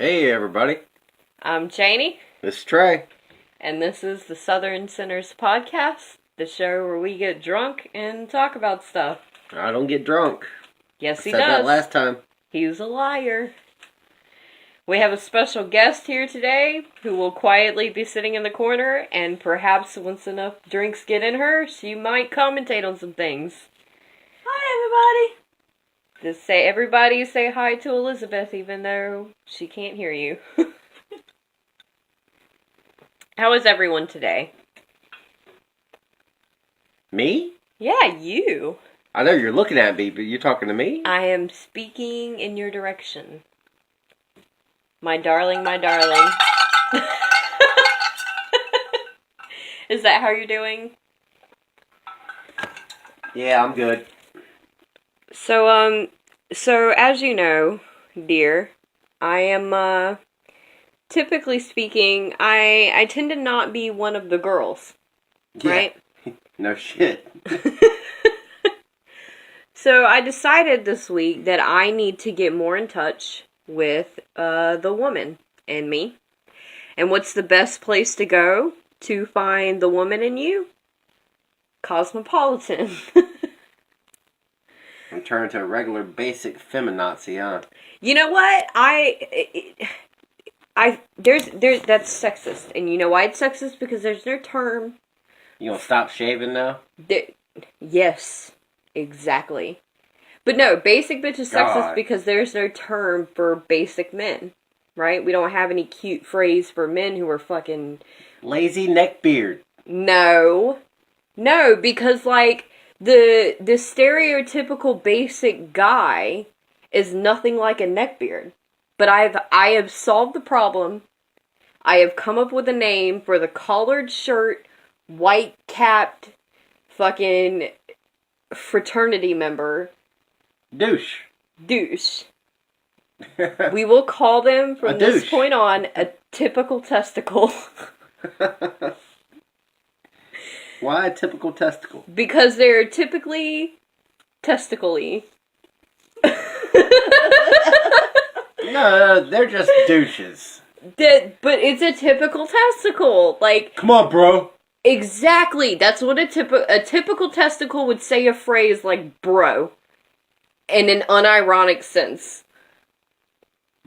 Hey everybody, I'm Chainey, this is Trey. and this is the Southern Sinners Podcast, the show where we get drunk and talk about stuff. I don't get drunk. Yes, he Said that does. last time. He's a liar. We have a special guest here today who will quietly be sitting in the corner, and perhaps once enough drinks get in her, she might commentate on some things. Hi, everybody. Just say, everybody say hi to Elizabeth, even though she can't hear you. How is everyone today? Me? Yeah, you. I know you're looking at me, but you're talking to me? I am speaking in your direction. My darling, my darling. Is that how you're doing? Yeah, I'm good. So as you know, dear, I am, typically speaking, I tend to not be one of the girls, Yeah. right? No shit. So I decided this week that I need to get more in touch with, the woman in me. And what's the best place to go to find the woman in you? Cosmopolitan. I'm turning to a regular basic feminazi, huh? You know what? There's that's sexist, and you know why it's sexist? Because there's no term. You gonna stop shaving now? Yes, exactly. But no, basic bitch is sexist God. because there's no term for basic men, right? We don't have any cute phrase for men who are fucking... Lazy neckbeard. No, because like the stereotypical basic guy is nothing like a neckbeard. But I have solved the problem. I have come up with a name for the collared shirt, white capped, fucking fraternity member. Douche. We will call them from this douche. point on a typical testicle. Why a typical testicle? Because they're typically testically. No, they're just douches. But it's a typical testicle. Like, Come on, bro. exactly. That's what a typical testicle would say a phrase like bro. In an unironic sense.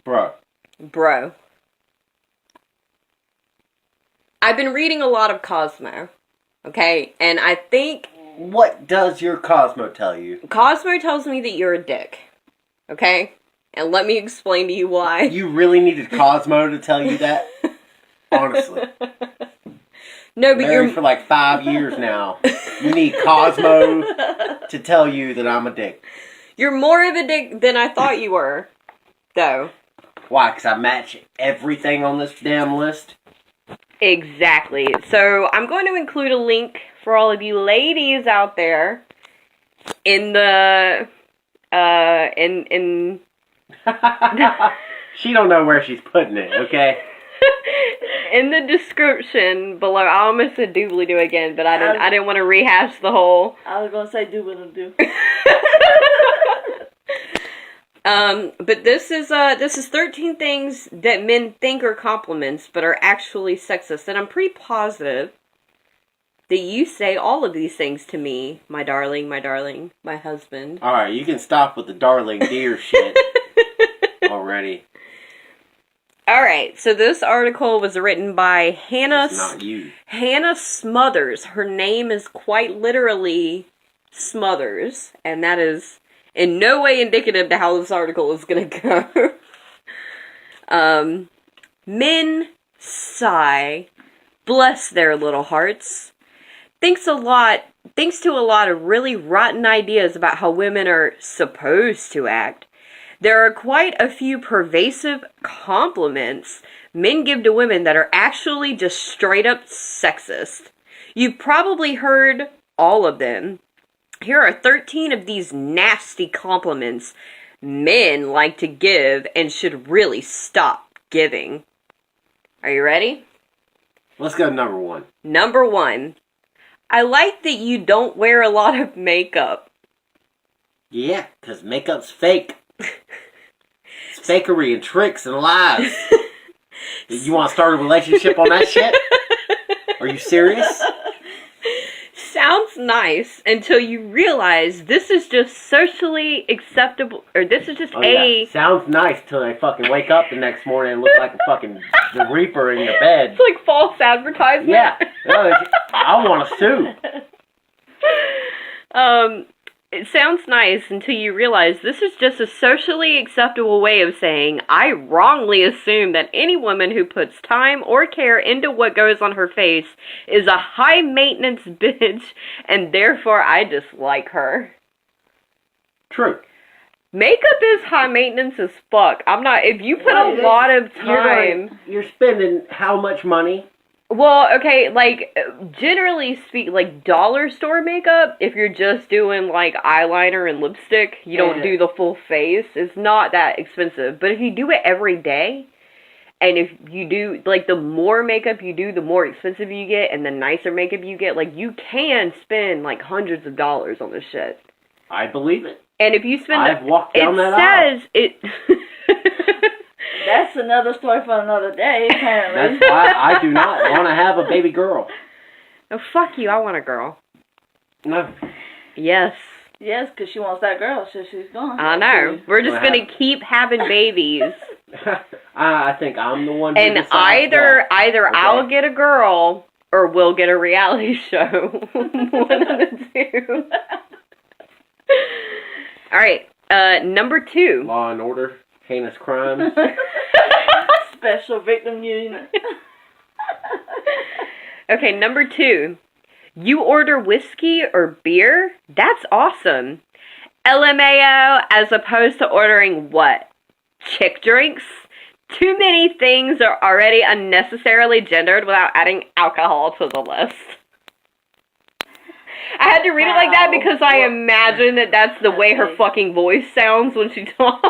Bro. I've been reading a lot of Cosmo. Okay? And I think... What does your Cosmo tell you? Cosmo tells me that you're a dick. Okay? And let me explain to you why. You really needed Cosmo to tell you that? Honestly. No, but Married for like 5 years now. You need Cosmo to tell you that I'm a dick. you're more of a dick than I thought you were. Though. Why? Because I match everything on this damn list? Exactly. So, I'm going to include a link for all of you ladies out there in the, in She don't know where she's putting it, okay? in the description below. I almost said doobly-doo again, but I didn't want to rehash the whole. I was gonna say do. But this is 13 things that men think are compliments, but are actually sexist. And I'm pretty positive that you say all of these things to me, my darling, my husband. Alright, you can stop with the darling dear shit already. Alright, so this article was written by Hannah... It's not you. Hannah Smothers. Her name is quite literally Smothers, and that is in no way indicative to how this article is gonna go. Men sigh, bless their little hearts. Thanks to a lot of really rotten ideas about how women are supposed to act, there are quite a few pervasive compliments men give to women that are actually just straight up sexist. You've probably heard all of them. Here are 13 of these nasty compliments men like to give and should really stop giving. Are you ready? Let's go to number 1. Number 1. I like that you don't wear a lot of makeup. Yeah, because makeup's fake. It's fakery and tricks and lies. You want to start a relationship on that shit? Are you serious? Sounds nice until you realize this is just socially acceptable, or this is just Sounds nice till they fucking wake up the next morning and look like a fucking the Reaper in your bed. It's like false advertisement. Yeah. I want to sue. It sounds nice until you realize this is just a socially acceptable way of saying, I wrongly assume that any woman who puts time or care into what goes on her face is a high-maintenance bitch, and therefore I dislike her. True. Makeup is high maintenance as fuck. If you put a lot of time... You're spending how much money? Well, okay, like, generally like, dollar store makeup, if you're just doing, like, eyeliner and lipstick, you don't do the full face, it's not that expensive. But if you do it every day, and if you do, like, the more makeup you do, the more expensive you get, and the nicer makeup you get, like, you can spend, like, hundreds of dollars on this shit. I believe it. And if you spend... I've walked down that aisle. It says... That's another story for another day, apparently. That's why I do not want to have a baby girl. Oh, fuck you, I want a girl. No. Yes. Yes, because she wants that girl, so she's gone. I know. We're just going to keep having babies. I think I'm the one who and either okay. I'll get a girl, or we'll get a reality show. One of the two. Alright, number 2. Law and Order. Heinous crimes. Special victim unit. Okay, number 2. You order whiskey or beer? That's awesome. LMAO, as opposed to ordering what? Chick drinks? Too many things are already unnecessarily gendered without adding alcohol to the list. I had to read it like that because I imagine that that's the way her fucking voice sounds when she talks.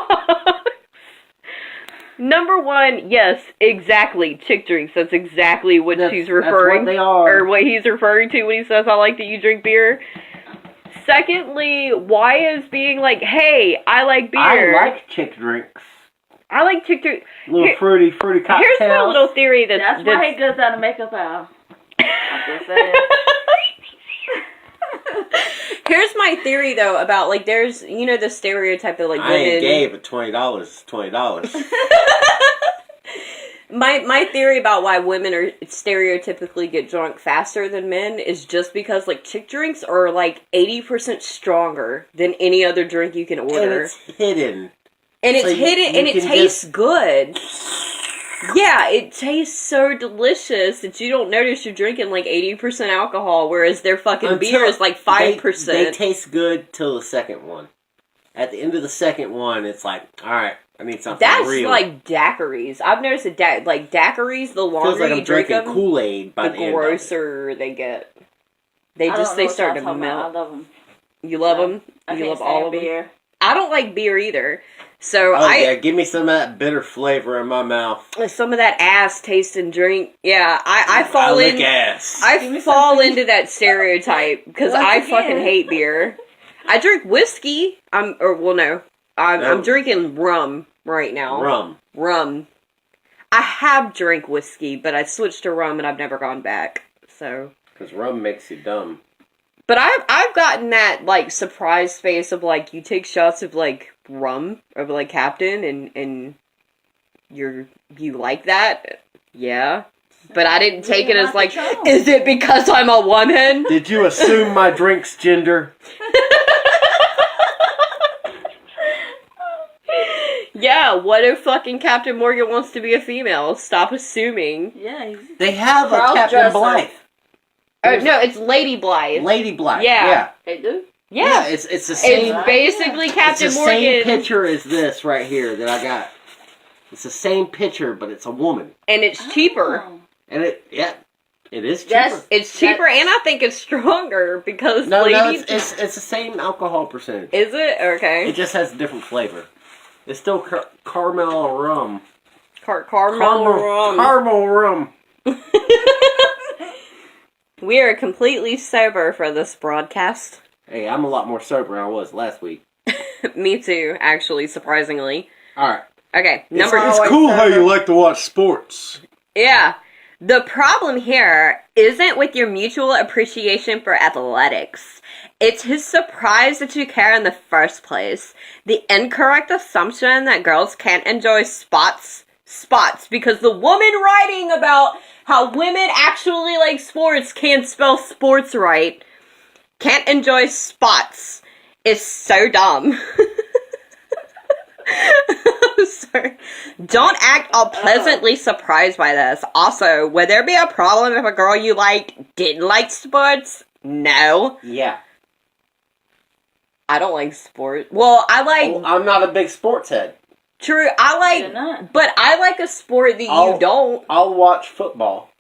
Number 1, yes, exactly. Chick drinks. That's exactly what she's referring. That's what they are. Or what he's referring to when he says, I like that you drink beer. Secondly, why is being like, hey, I like beer. I like chick drinks. I like chick drinks. Little fruity cocktails. Here's my little theory that's why he goes out of makeup aisle. I'm just saying. Here's my theory, though, about, like, there's, you know, the stereotype that, like, I ain't gay, but $20 is $20. My theory about why women are stereotypically get drunk faster than men is just because, like, chick drinks are, like, 80% stronger than any other drink you can order. And it's hidden. And it's hidden, and it tastes good. Yeah, it tastes so delicious that you don't notice you're drinking like 80% alcohol, whereas their fucking beer is like 5%. They taste good till the second one. At the end of the second one, it's like, alright, I need something real. That's like daiquiris. I've noticed that like daiquiris, the longer feels like you drink them, I'm drinking Kool-Aid by the end of it. grosser they get. They start to melt. I love them. You love them? You love all of them? Beer. I don't like beer either. So yeah, give me some of that bitter flavor in my mouth. Some of that ass taste and drink. Yeah, I fall lick ass. I fall into that stereotype because I fucking hate beer. I drink whiskey. I'm drinking rum right now. Rum. I have drank whiskey, but I switched to rum and I've never gone back. So. Because rum makes you dumb. But I've gotten that, like, surprise face of, like, you take shots of, like, rum, of, like, Captain, and you like that? Yeah. But I didn't take it as, like, is it because I'm a woman? Did you assume my drink's gender? Yeah, what if fucking Captain Morgan wants to be a female? Stop assuming. Yeah. They have a Captain Blythe. Oh, no, it's Lady Blythe. Lady Blythe. Yeah. They do? Yeah. It's the same. It's basically Captain Morgan. It's the same picture as this right here that I got. It's the same picture, but it's a woman. And it's cheaper. And it is cheaper. It's cheaper, and I think it's stronger because it's the same alcohol percentage. Is it? Okay. It just has a different flavor. It's still caramel rum. Caramel rum. We are completely sober for this broadcast. Hey, I'm a lot more sober than I was last week. Me too, actually, surprisingly. Alright. Okay, number It's It's cool how you like to watch sports. Yeah. The problem here isn't with your mutual appreciation for athletics. It's his surprise that you care in the first place. The incorrect assumption that girls can't enjoy spots because the woman writing about how women actually like sports can't spell sports right, can't enjoy spots, is so dumb. Sorry. Don't act all pleasantly surprised by this. Also, would there be a problem if a girl you liked didn't like sports? No. Yeah. I don't like sports. Well, I like... Well, I'm not a big sports head. True, I You're not. like... But I like a sport that you don't. I'll watch football.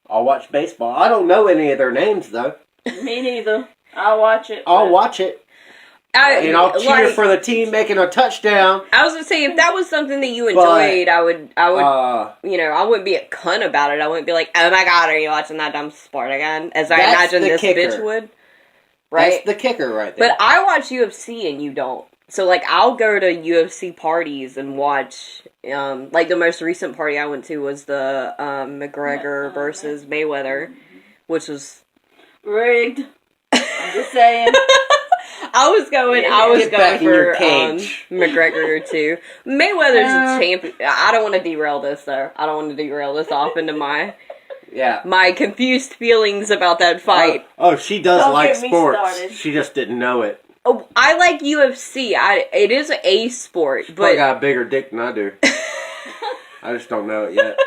I'll watch baseball. I don't know any of their names, though. Me neither. I'll watch it. I'll watch it. And I'll cheer like, for the team making a touchdown. I was gonna say, if that was something that you enjoyed, I would, I wouldn't be a cunt about it. I wouldn't be like, oh my god, are you watching that dumb sport again? As I imagine this bitch would. Right? That's the kicker right there. But I watch UFC and you don't. So, like, I'll go to UFC parties and watch, like, the most recent party I went to was the McGregor versus Mayweather, which was... Rigged. I'm just saying. I was going for cage. McGregor too. Mayweather's a champion. I don't want to derail this though. I don't want to derail this off into my confused feelings about that fight. Oh, she does Don't like get me sports. started. She just didn't know it. Oh, I like UFC. It is a sport, She but got a bigger dick than I do. I just don't know it yet.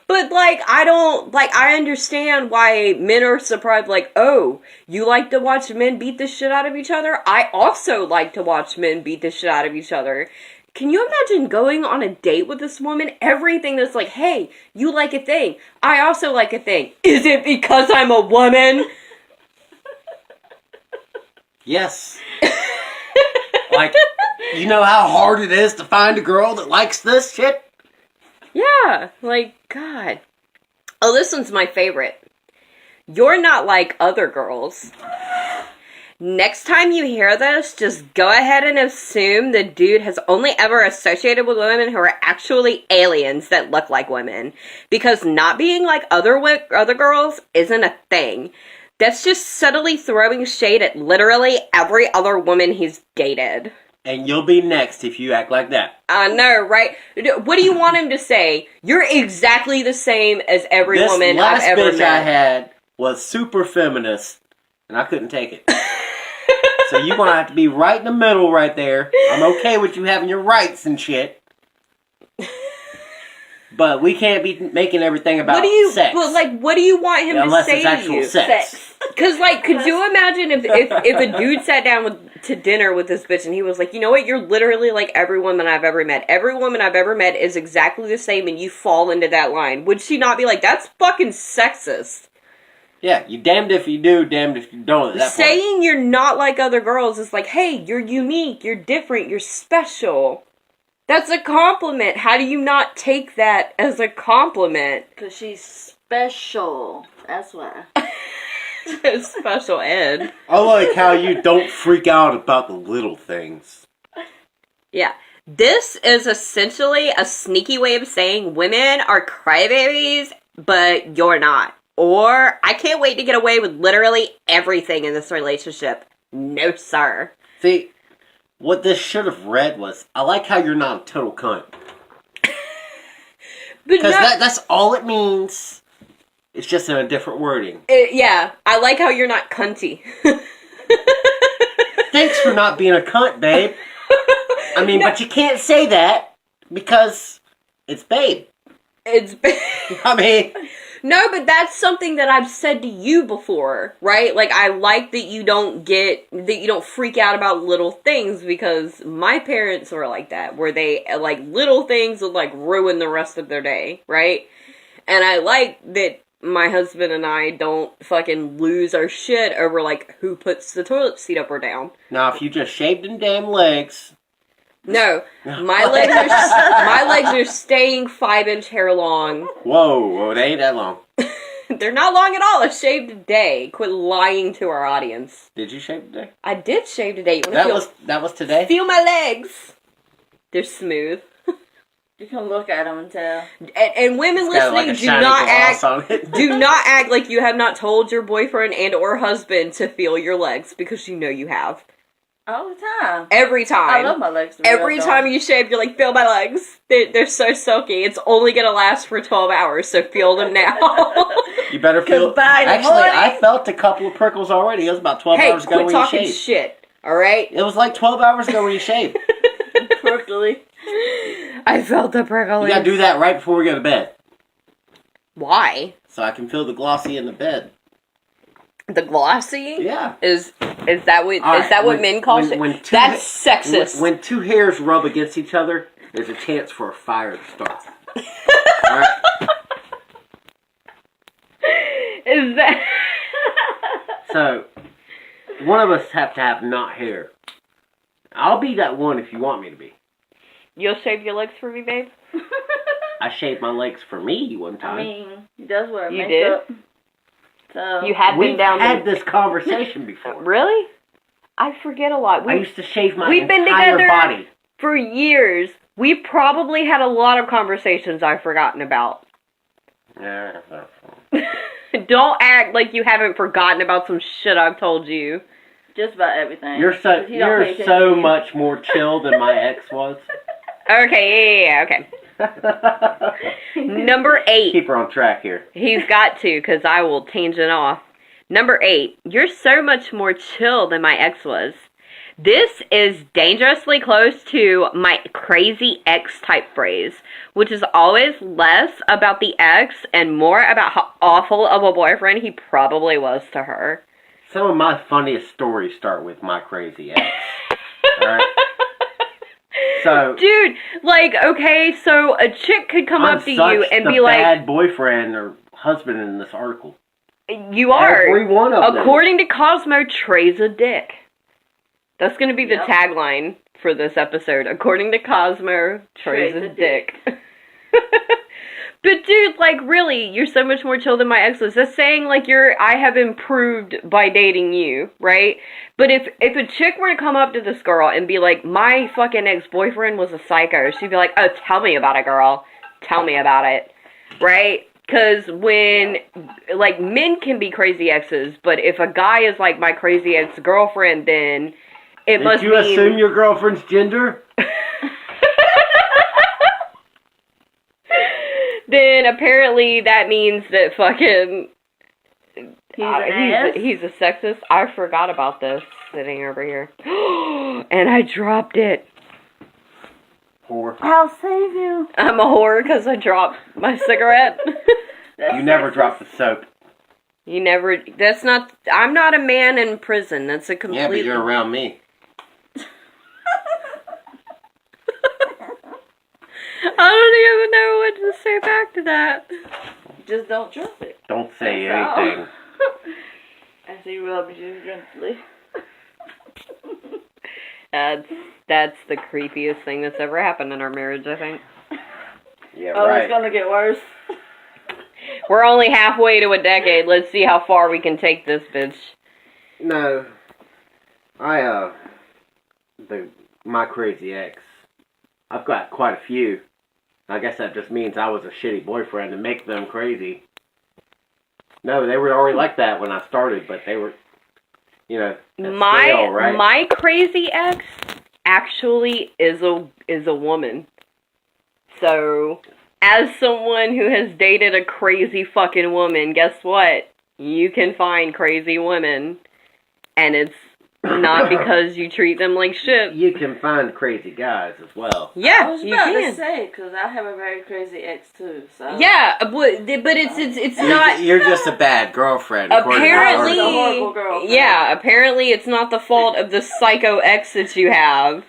But, like, I understand why men are surprised, like, oh, you like to watch men beat the shit out of each other? I also like to watch men beat the shit out of each other. Can you imagine going on a date with this woman? Everything that's like, hey, you like a thing. I also like a thing. Is it because I'm a woman? Yes. Like, you know how hard it is to find a girl that likes this shit? Yeah, like, God. Oh, this one's my favorite. You're not like other girls. Next time you hear this, just go ahead and assume the dude has only ever associated with women who are actually aliens that look like women. Because not being like other girls isn't a thing. That's just subtly throwing shade at literally every other woman he's dated. And you'll be next if you act like that. I know, right? What do you want him to say? You're exactly the same as every woman I've ever met. This last bitch I had was super feminist, and I couldn't take it. So you're going to have to be right in the middle right there. I'm okay with you having your rights and shit. But we can't be making everything about sex. But, like, what do you want him to say it's actual to you? sex. Because, like, could you imagine if a dude sat down to dinner with this bitch and he was like, you know what, you're literally like every woman I've ever met. Every woman I've ever met is exactly the same and you fall into that line. Would she not be like, that's fucking sexist? Yeah, you damned if you do, damned if you don't at that Saying you're not like other girls is like, hey, you're unique, you're different, you're special. That's a compliment. How do you not take that as a compliment? Because she's special. That's why. Special ed. I like how you don't freak out about the little things. Yeah. This is essentially a sneaky way of saying women are crybabies, but you're not. Or, I can't wait to get away with literally everything in this relationship. No, sir. See, what this should have read was, I like how you're not a total cunt. Because that's all it means. It's just in a different wording. Yeah, I like how you're not cunty. Thanks for not being a cunt, babe. I mean, but you can't say that because it's babe. It's babe. I mean... No, but that's something that I've said to you before, right? Like, I like that you don't freak out about little things, because my parents were like that, where they, like, little things would, like, ruin the rest of their day, right? And I like that my husband and I don't fucking lose our shit over, like, who puts the toilet seat up or down. Now, if you just shaved them damn legs... No, my legs are staying 5-inch hair long. Whoa, they ain't that long. They're not long at all. I shaved today. Quit lying to our audience. Did you shave today? I did shave today. That was today? Feel my legs. They're smooth. You can look at them and tell. And women It's got, listening, like, a do shiny not gloss act. on it. Do not act like you have not told your boyfriend and or husband to feel your legs, because you know you have. All the time. Every time. I love my legs. Every time you shave, you're like, feel my legs. They're so silky. It's only gonna last for 12 hours, so feel them now. You better feel. Goodbye, Actually, morning. I felt a couple of prickles already. It was about 12 Hey, hours ago quit when you talking shaved. shit, alright? It was like 12 hours ago when you shaved. Prickly. I felt the prickling. You gotta do that right before we go to bed. Why? So I can feel the glossy in the bed. The glossy? Yeah. Is that what All right, is that what when- men call when- shit? when two That's sexist. When two hairs rub against each other, there's a chance for a fire to start. Alright? Is that So, one of us have to have not hair. I'll be that one if you want me to be. You'll shave your legs for me, babe? I shaved my legs for me one I time. mean, he does wear You makeup. So You had We've been down had to this conversation before. Really? I forget a lot. I used to shave my we've been entire together- body. For years, we probably had a lot of conversations I've forgotten about. Yeah. Don't act like you haven't forgotten about some shit I've told you. just about everything. You're 'Cause he don't pay you're attention so to you. much more chill than my ex was. Okay, yeah, okay. Number 8. Keep her on track here. He's got to, because I will tangent off. Number 8. You're so much more chill than my ex was. This is dangerously close to my crazy ex type phrase, which is always less about the ex and more about how awful of a boyfriend he probably was to her. Some of my funniest stories start with my crazy ex. Alright? So, Dude, like, okay, so a chick could come I'm up to such you and the be like, bad boyfriend or husband in this article. you are. Every one of them. According to Cosmo, Trey's a dick. That's going to be the Yep. tagline for this episode. According to Cosmo, Trey's a dick. But dude, like, really, you're so much more chill than my ex was. That's saying, like, I have improved by dating you, right? But if a chick were to come up to this girl and be like, my fucking ex-boyfriend was a psycho, she'd be like, oh, tell me about it, girl. Tell me about it. Right? Because when, like, men can be crazy exes, but if a guy is like my crazy ex-girlfriend, then it must Did you mean... assume your girlfriend's gender? Then apparently that means that fucking... He's a sexist. I forgot about this sitting over here. And I dropped it. Whore. I'll save you. I'm a whore because I dropped my cigarette. You never drop the soap. You never... That's not... I'm not a man in prison. That's a complete... Yeah, but you're around me. I don't even know what to say back to that. Just don't drop it. Don't say That's all. anything. As he rubs you gently. That's the creepiest thing that's ever happened in our marriage, I think. Yeah, Oh, right. it's gonna get worse. We're only halfway to a decade. Let's see how far we can take this bitch. No. My crazy ex. I've got quite a few. I guess that just means I was a shitty boyfriend to make them crazy. No, they were already like that when I started, but they were, you know, scale, right? My crazy ex actually is a woman. So, as someone who has dated a crazy fucking woman, guess what? You can find crazy women, and it's not because you treat them like shit. You can find crazy guys as well. I Yeah, was you about to can. say, because I have a very crazy ex too, so. Yeah, but it's not. You're just a bad girlfriend. according to the Apparently, article. A horrible girlfriend. yeah. Apparently, it's not the fault of the psycho ex that you have.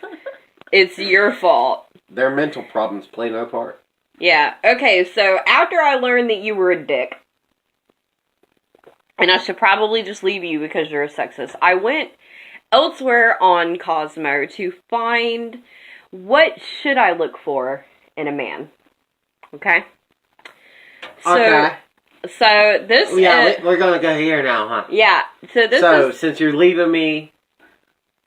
It's your fault. Their mental problems play no part. Yeah. Okay. So after I learned that you were a dick, and I should probably just leave you because you're a sexist, I went elsewhere on Cosmo to find what should I look for in a man. Okay. Okay. So this Yeah, is, we're gonna go here now, huh? yeah. So this So, is since you're leaving me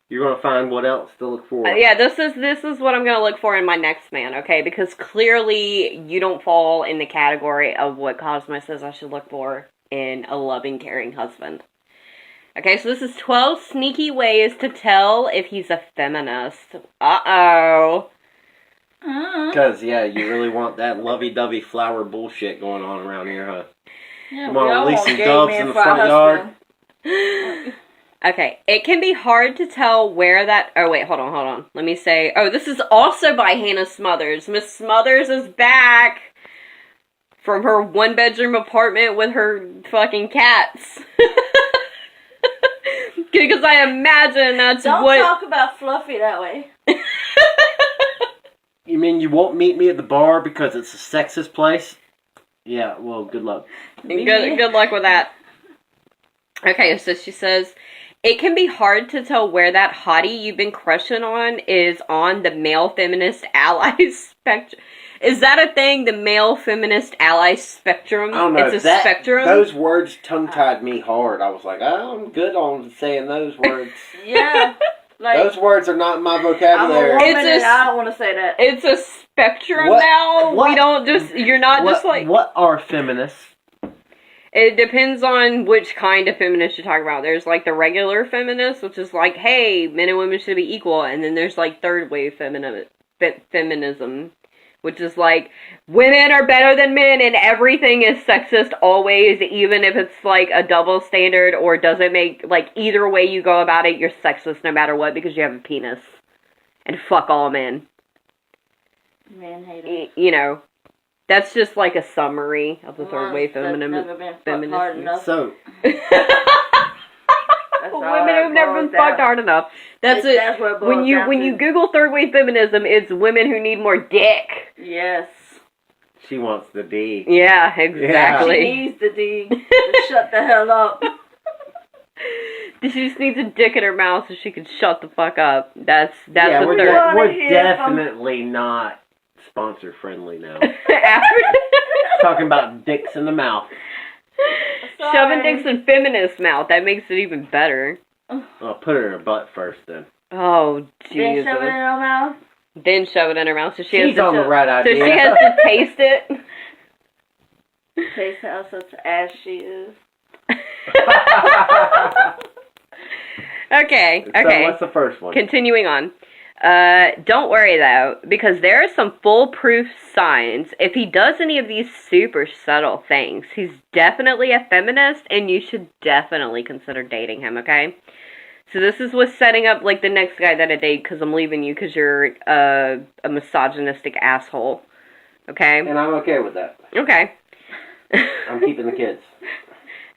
You're gonna find what else to look for. Yeah, this is what I'm gonna look for in my next man, okay? Because clearly you don't fall in the category of what Cosmo says I should look for in a loving, caring husband. Okay, so this is 12 sneaky ways to tell if he's a feminist. Uh-oh. Because, yeah, you really want that lovey-dovey flower bullshit going on around here, huh? Yeah, Come on, release some doves in the front yard. Okay, it can be hard to tell where that... Oh, wait, hold on. Let me say... Oh, this is also by Hannah Smothers. Miss Smothers is back from her one-bedroom apartment with her fucking cats. Because I imagine that's Don't what... talk about Fluffy that way. You mean you won't meet me at the bar because it's a sexist place? Yeah, well, good luck. Good luck with that. Okay, so she says... It can be hard to tell where that hottie you've been crushing on is on the male feminist ally spectrum. Is that a thing, the male feminist ally spectrum? I don't know. It's a spectrum? Those words tongue-tied me hard. I was like, oh, I'm good on saying those words. Yeah. Like, those words are not in my I'm a vocabulary. woman and I don't want to say that. It's a spectrum What- now? what- We don't just... You're not just like... What are feminists? It depends on which kind of feminist you're talking about. There's like the regular feminist, which is like, hey, men and women should be equal. And then there's like third wave feminism, which is like, women are better than men and everything is sexist always, even if it's like a double standard or doesn't make, like, either way you go about it, you're sexist no matter what because you have a penis. And fuck all men. Man haters. You know. That's just like a summary of the third wave That's never been fucked hard enough. So, women who've never been fucked hard enough. That's it. That's what it boils When you down to. Google third wave feminism, it's women who need more dick. Yes. she wants the D. Yeah, exactly. She needs the D to shut the hell up. She just needs a dick in her mouth so she can shut the fuck up. That's Yeah, the we're, third. we're definitely not sponsor friendly now. Talking about dicks in the mouth. Shoving dicks in feminist mouth. That makes it even better. I'll put her in her butt first then. Oh, Then Jesus. shove it in her mouth. Then shove it in her mouth so she has She's to on the right so idea. she has to taste it. Taste how such ass she is. Okay. So what's the first one? Continuing on. Don't worry though, because there are some foolproof signs. If he does any of these super subtle things, he's definitely a feminist and you should definitely consider dating him, okay? So this is what's setting up like the next guy that I date because I'm leaving you because you're a misogynistic asshole, okay? And I'm okay with that. Okay. I'm keeping the kids.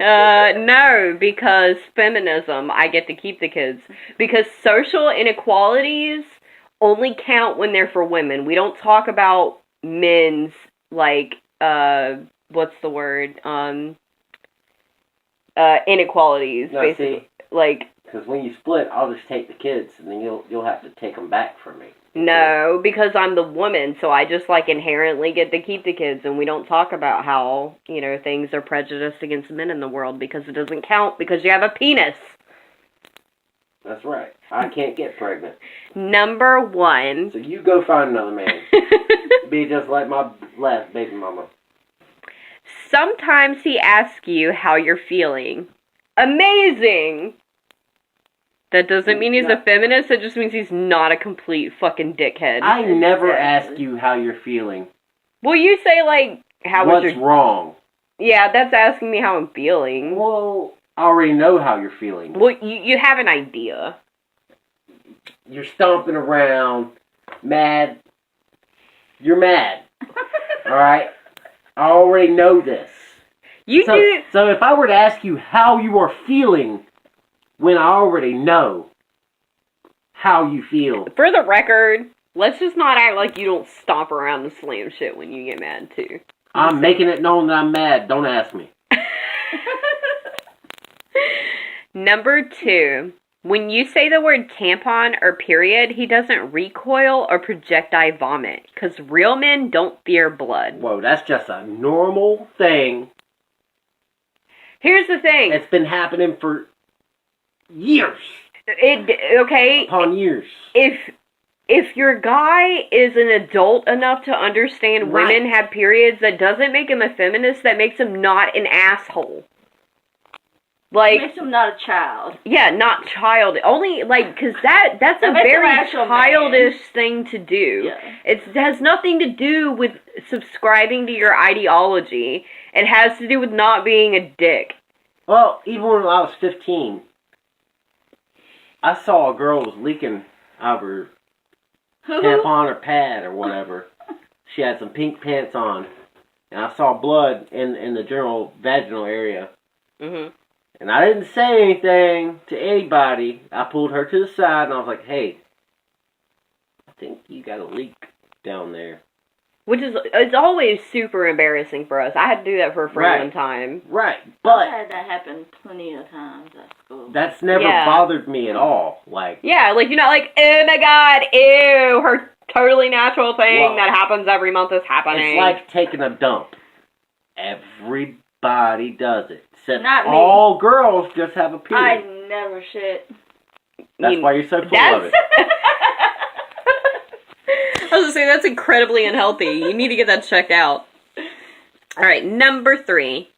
No, because feminism, I get to keep the kids. Because social inequalities only count when they're for women. We don't talk about men's, like, what's the word? Inequalities, No, basically. see, Like, because when you split, I'll just take the kids, and then you'll have to take them back from me. no, because I'm the woman, so I just, like, inherently get to keep the kids, and we don't talk about how, you know, things are prejudiced against men in the world, because it doesn't count, because you have a penis. That's right. I can't get pregnant. Number 1. So you go find another man. Be just like my last baby mama. Sometimes he asks you how you're feeling. Amazing! That doesn't mean he's a feminist, it just means he's not a complete fucking dickhead. I never ask you how you're feeling. Well, you say, like, how was What's your... wrong? Yeah, that's asking me how I'm feeling. Well, I already know how you're feeling. Well, you have an idea. You're stomping around, mad. You're mad. Alright? I already know this. So if I were to ask you how you are feeling, when I already know how you feel. For the record, let's just not act like you don't stomp around and slam shit when you get mad, too. I'm making it known that I'm mad. Don't ask me. Number 2. When you say the word tampon or period, he doesn't recoil or projectile vomit. Because real men don't fear blood. Whoa, that's just a normal thing. Here's the thing. It's been happening for years. Okay, upon years. if your guy is an adult enough to understand Right. women have periods, that doesn't make him a feminist. That makes him not an asshole. Like, Makes him not a child. yeah, not child. Only, like, because that's a That makes him very an actual childish thing to do. Yeah. It has nothing to do with subscribing to your ideology. It has to do with not being a dick. Well, even when I was 15, I saw a girl was leaking out of her tampon or pad or whatever. She had some pink pants on, and I saw blood in the general vaginal area. Mm-hmm. And I didn't say anything to anybody. I pulled her to the side, and I was like, "Hey, I think you got a leak down there." Which is, it's always super embarrassing for us. I had to do that for a friend one time. Right, I've but had that happen plenty of times at school. that's never bothered me at all. Like, yeah, like, you're not like, oh my god, ew, her totally natural thing Well, that happens every month is happening. it's like taking a dump. Everybody does it. Except Not me. all girls just have a I period. never shit. That's why you're so full of it. I was gonna say, that's incredibly unhealthy. You need to get that checked out. Alright, number 3.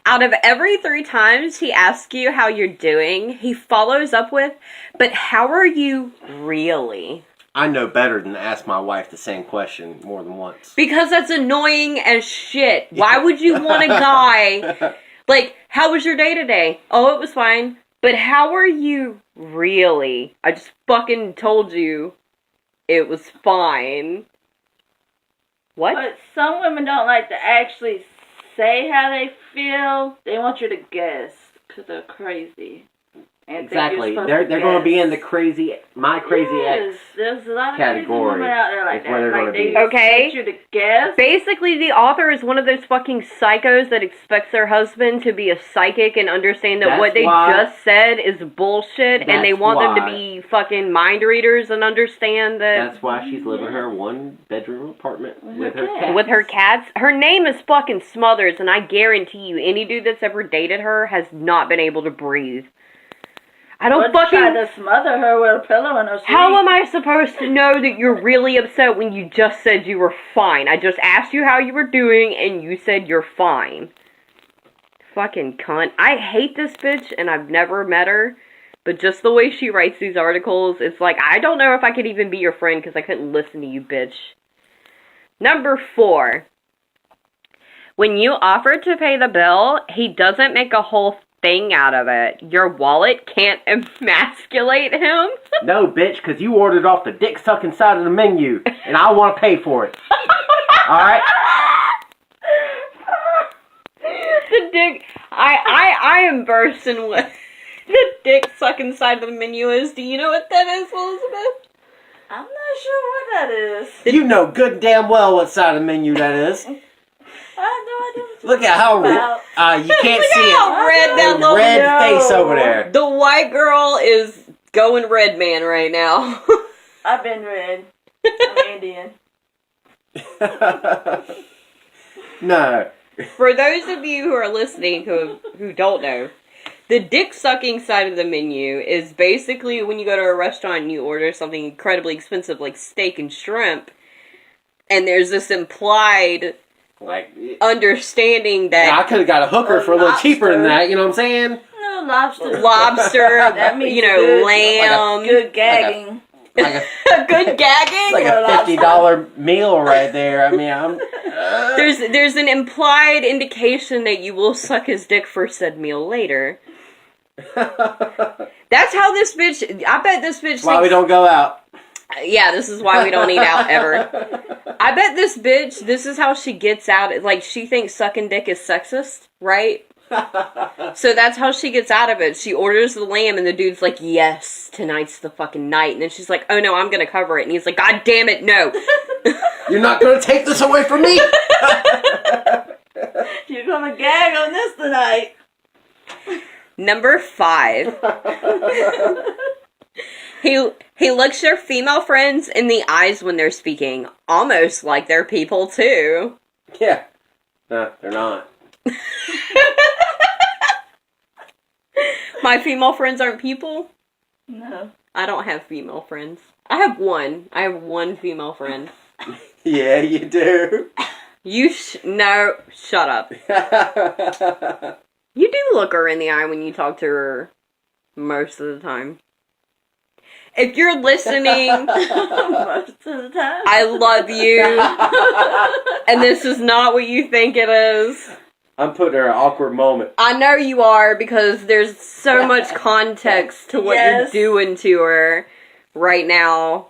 Out of every 3 times he asks you how you're doing, he follows up with, but how are you really? I know better than to ask my wife the same question more than once. Because that's annoying as shit. Why would you want a guy, like, how was your day today? Oh, it was fine. But how are you really? I just fucking told you it was fine. What? But some women don't like to actually say how they feel. They want you to guess because they're crazy. And Exactly. They're going to be in the my crazy ex. There's a lot of category crazy women out there like is where they're that. gonna Like they be. Okay. want you to guess. Basically, the author is one of those fucking psychos that expects their husband to be a psychic and understand that That's what they why- just said is bullshit, and they That's want them to why- be fucking mind readers and understand that That's why she's living her 1-bedroom apartment with her cat. with her cats. Her name is fucking Smothers, and I guarantee you, any dude that's ever dated her has not been able to breathe. I don't Try fucking... to smother her with a pillow in her sleep. How am I supposed to know that you're really upset when you just said you were fine? I just asked you how you were doing, and you said you're fine. Fucking cunt. I hate this bitch, and I've never met her, but just the way she writes these articles, it's like, I don't know if I could even be your friend, because I couldn't listen to you, bitch. Number 4. When you offer to pay the bill, he doesn't make a whole thing out of it. Your wallet can't emasculate him. No, bitch, because you ordered off the dick-sucking side of the menu, and I want to pay for it. Alright? The dick... I am bursting with the dick-sucking side of the menu is. Do you know what that is, Elizabeth? I'm not sure what that is. You know good and damn well what side of the menu that is. I have no idea what Look at how you can't see it. How red that The little... red no. face over there. The white girl is going red man right now. I've been red. I'm Indian. No. For those of you who are listening who don't know, the dick-sucking side of the menu is basically when you go to a restaurant and you order something incredibly expensive like steak and shrimp, and there's this implied understanding that I could have got a hooker for a little cheaper than that, you know what I'm saying? No, lobster. lobster, That means you know, good, lamb, Good gagging. Like a, good gagging. like a $50 meal right there. I mean, I'm... There's an implied indication that you will suck his dick for said meal later. That's how this bitch... I bet this bitch Why we don't go out. Yeah, this is why we don't eat out ever. I bet this bitch, this is how she gets out. Like, she thinks sucking dick is sexist, right? So that's how she gets out of it. She orders the lamb, and the dude's like, yes, tonight's the fucking night. And then she's like, oh no, I'm gonna cover it. And he's like, God damn it, no. You're not gonna take this away from me? You're gonna gag on this tonight. Number 5. He looks your female friends in the eyes when they're speaking, almost like they're people too. Yeah. No, they're not. My female friends aren't people? No. I don't have female friends. I have one. I have one female friend. Yeah, you do. No, shut up. You do look her in the eye when you talk to her most of the time. If you're listening, Most of the time. I love you. And this is not what you think it is. I'm putting her in an awkward moment. I know you are because there's so much context to what you're doing to her right now.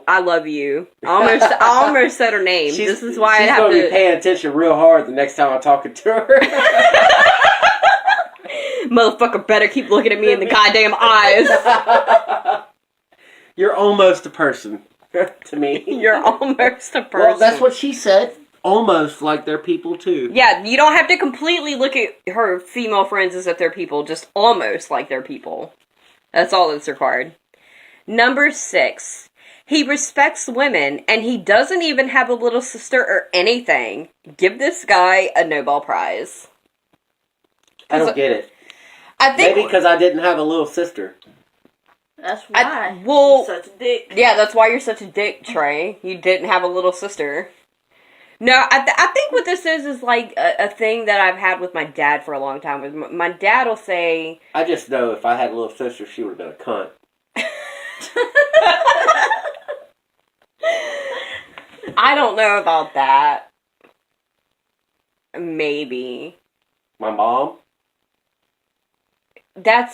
I love you. I almost said her name. This is why I have to... She's going to be paying attention real hard the next time I'm talking to her. Motherfucker better keep looking at me in the goddamn eyes. You're almost a person to me. You're almost a person. Well, that's what she said. Almost like they're people too. Yeah, you don't have to completely look at her female friends as if they're people. Just almost like they're people. That's all that's required. Number 6. He respects women, and he doesn't even have a little sister or anything. Give this guy a Nobel Prize. I don't get it. I think maybe because I didn't have a little sister. That's why. You're such a dick. Yeah, that's why you're such a dick, Trey. You didn't have a little sister. No, I think what this is like a thing that I've had with my dad for a long time. My dad will say... I just know if I had a little sister, she would have been a cunt. I don't know about that. Maybe. My mom? I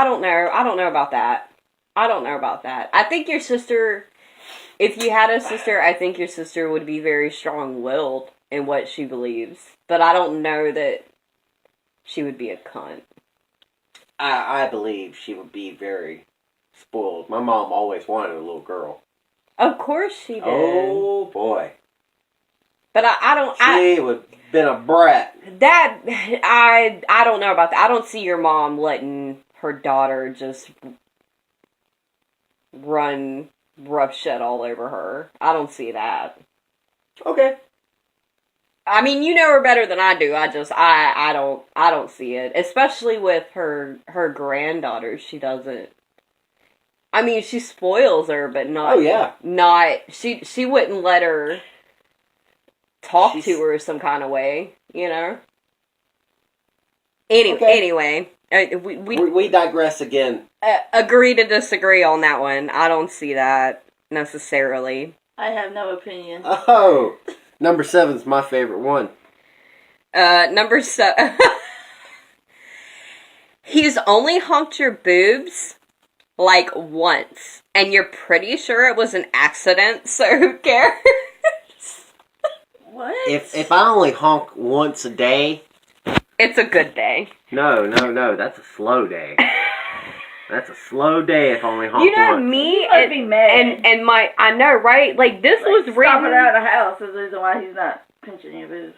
don't know. I don't know about that. I think your sister, if you had a sister, I think your sister would be very strong-willed in what she believes. But I don't know that she would be a cunt. I believe she would be very spoiled. My mom always wanted a little girl. Of course she did. Oh, boy. But I don't... She would have been a brat. I don't know about that. I don't see your mom letting her daughter just run roughshod all over her. I don't see that. Okay. I mean, you know her better than I do. I don't see it. Especially with her granddaughter. She doesn't. I mean, she spoils her, but not... Oh, yeah. She wouldn't let her talk to her some kind of way, you know? Anyway, we digress again. Agree to disagree on that one. I don't see that necessarily. I have no opinion. Oh, number 7's my favorite one. Number 7. He's only honked your boobs like once, and you're pretty sure it was an accident, so who cares? What? If I only honk once a day... It's a good day. No, that's a slow day. That's a slow day if I only honk once. You know me, I'd be mad. and my... I know, right? Like, this was written... Stomping out of the house is the reason why he's not pinching your boobs.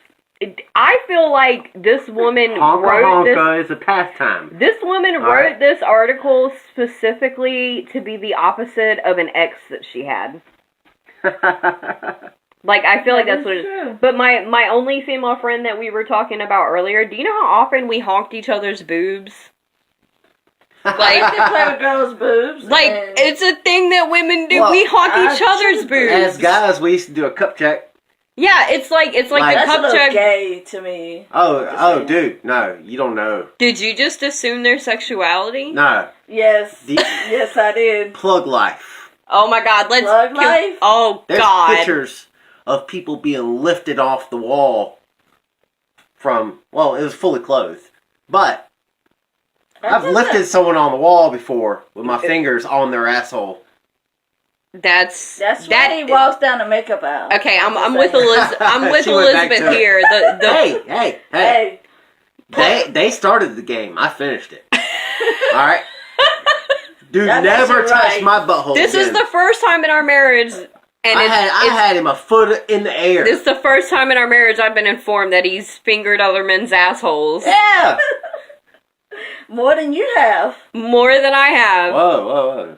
I feel like this woman wrote this... is a pastime. This woman wrote this article specifically to be the opposite of an ex that she had. Like, I feel like that's what it is. But my only female friend that we were talking about earlier, do you know how often we honked each other's boobs? Like, they play with girls' boobs. Like, it's a thing that women do. Well, we honk each other's boobs. As guys, we used to do a cup check. Yeah, it's like the that's cup a little check. gay to me. Oh, dude, no, you don't know. Did you just assume their sexuality? No. Yes, yes, I did. Plug life. Oh my God, let's... Plug life? Oh, There's God. pictures of people being lifted off the wall from, well, it was fully clothed. But I've lifted someone on the wall before with my fingers on their asshole. That's why he walks down the makeup aisle. Okay, I'm with Elizabeth. I'm with Elizabeth here. Hey. They started the game. I finished it. All right. Dude, never touch my butthole. This is the first time in our marriage, and I had him a foot in the air. This is the first time in our marriage I've been informed that he's fingered other men's assholes. Yeah. More than you have. More than I have. Whoa.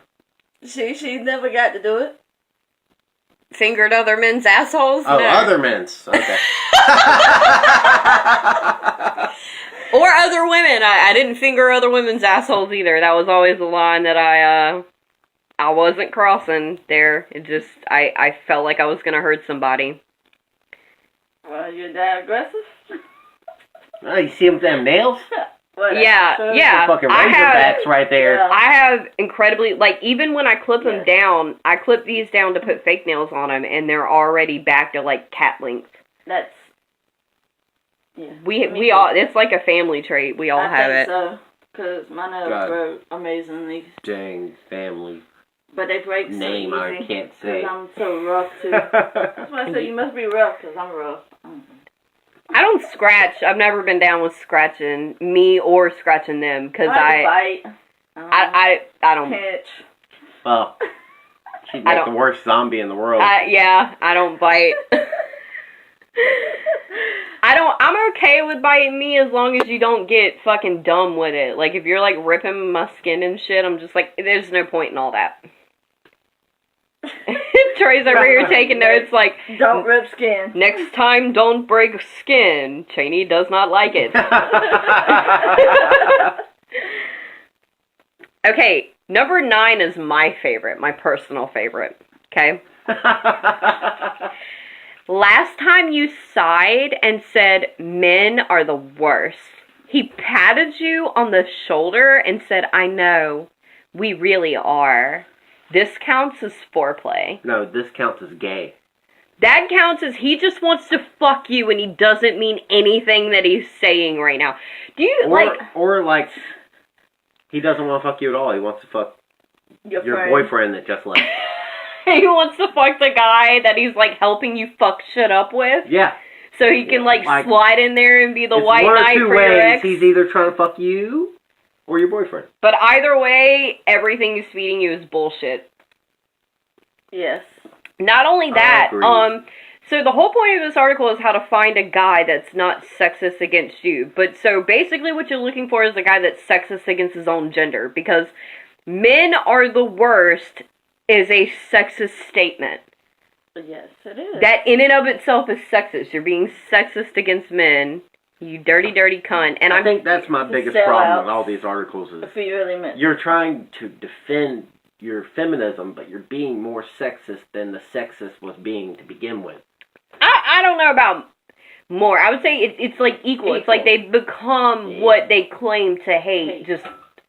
She never got to do it. Fingered other men's assholes? Oh, no. other men's. Okay. Or other women. I didn't finger other women's assholes either. That was always a line that I wasn't crossing there. It just, I felt like I was gonna hurt somebody. Well, you're that aggressive? Oh, you see them with them nails? Yeah. Some fucking razorbacks right there. Yeah. I have incredibly, like, even when I clip them down, I clip these down to put fake nails on them, and they're already back to, like, cat length. That's... Yeah. We all, it's like a family trait. We all have it. So, because my nails grow amazingly. Dang, family. But they break name so I easy. can't say. I'm so rough, too. That's why I said you must be rough, because I'm rough. I don't scratch. I've never been down with scratching me or scratching them, because I don't. Pinch. Well, she'd make the worst zombie in the world. Yeah, I don't bite. I'm okay with biting me as long as you don't get fucking dumb with it. Like, if you're, like, ripping my skin and shit, I'm just like, there's no point in all that. Trey's over here taking notes like, don't rip skin. Next time, don't break skin. Chainey does not like it. Okay, number 9 is my favorite, my personal favorite. Okay? Last time you sighed and said, men are the worst. He patted you on the shoulder and said, I know, we really are. This counts as foreplay. No, this counts as gay. That counts as he just wants to fuck you and he doesn't mean anything that he's saying right now. Do you, Or, like, he doesn't want to fuck you at all. He wants to fuck your boyfriend that just left. He wants to fuck the guy that he's, like, helping you fuck shit up with. Yeah. So he can, like, slide in there and be the white knight for your ex. He's either trying to fuck you or your boyfriend. But either way, everything he's feeding you is bullshit. Yes. Not only that, so the whole point of this article is how to find a guy that's not sexist against you. But so basically what you're looking for is a guy that's sexist against his own gender. Because men are the worst is a sexist statement. Yes, it is. That in and of itself is sexist. You're being sexist against men. You dirty, dirty cunt. And I think that's my biggest problem with all these articles is you're trying to defend your feminism, but you're being more sexist than the sexist was being to begin with. I don't know about more. I would say it's like equal. It's like they've become what they claim to hate, just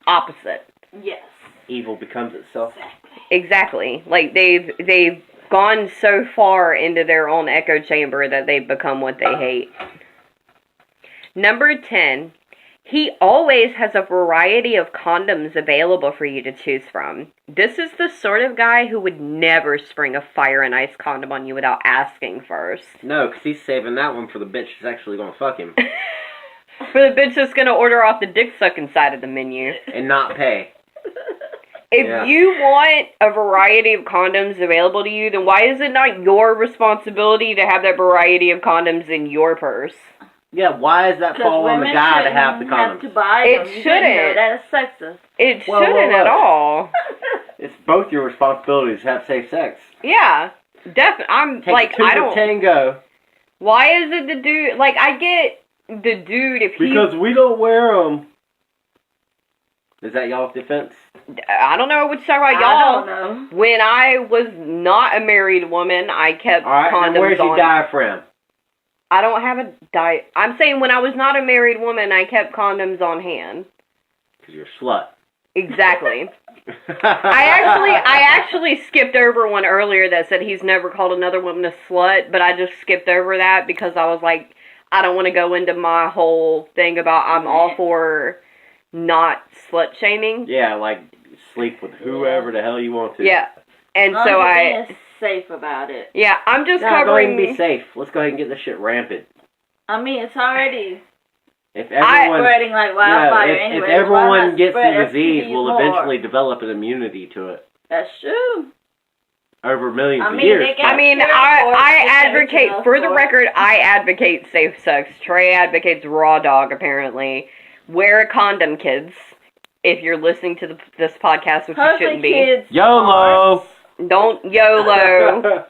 opposite. Yes. Evil becomes itself. Exactly. Like they've gone so far into their own echo chamber that they've become what they hate. Number 10. He always has a variety of condoms available for you to choose from. This is the sort of guy who would never spring a fire and ice condom on you without asking first. No, because he's saving that one for the bitch who's actually going to fuck him. For the bitch that's going to order off the dick sucking side of the menu. And not pay. If you want a variety of condoms available to you, then why is it not your responsibility to have that variety of condoms in your purse? Yeah, why is that fall on the guy to have the condoms? To buy them. It shouldn't. That is sexist. It shouldn't at all. It's both your responsibilities to have safe sex. Yeah, definitely. I'm like, I don't. Tango. Why is it the dude? Like, I get the dude if he. Because we don't wear them. Is that y'all's defense? I don't know what you're talking about, y'all. I don't know. When I was not a married woman, I kept condoms on. Where's your diaphragm? I don't have a I'm saying when I was not a married woman, I kept condoms on hand. Because you're a slut. Exactly. I actually skipped over one earlier that said he's never called another woman a slut, but I just skipped over that because I was like, I don't want to go into my whole thing about I'm all for not slut shaming. Yeah, like sleep with whoever the hell you want to. Yeah. And so I safe about it. Yeah, I'm just covering. Go ahead and be safe. Let's go ahead and get this shit rampant. I mean, it's already. If everyone spreading like wildfire if everyone gets the disease, we'll eventually develop an immunity to it. That's true. Over millions of years. I advocate, for the record, I advocate safe sex. Trey advocates raw dog, apparently. Wear a condom, kids. If you're listening to this podcast, which you shouldn't be. YOLO! Don't YOLO.